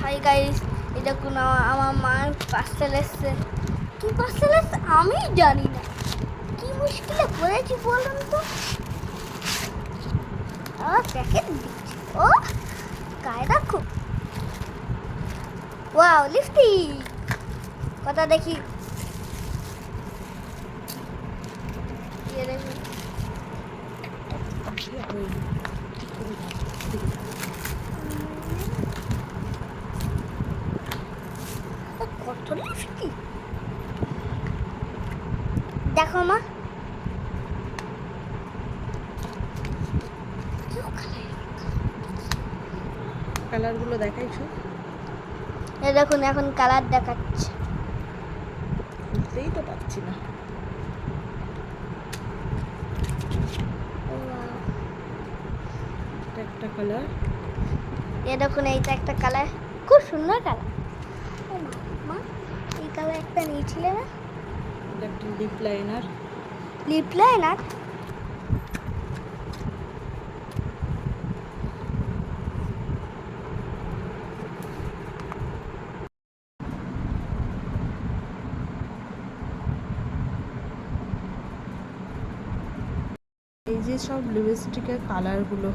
Hi guys, এই দেখুন আমার মার পার্সেল এসছে। কি পার্সেল এসছে আমি জানি না, কি মুশকিলে পড়েছি বলুন তো। প্যাকেট দিচ্ছি, ও গায়ে রাখো। ওয়াও, লিপস্টিক কথা দেখি। দেখুন কত লিপস্টিক, দেখো মা। কালারগুলো দেখাইছো? এই দেখুন এখন কালার দেখাচ্ছে, বুঝতেই তো পারছি না। এটা একটা কালার, এই দেখুন এইটা একটা কালার, খুব সুন্দর কালার। ও মা, এই কালার একটা নিয়েছিলে না? এটা একটা লিপ লাইনার। লিপ লাইনার, এই যে সব লিপস্টিকের কালারগুলো,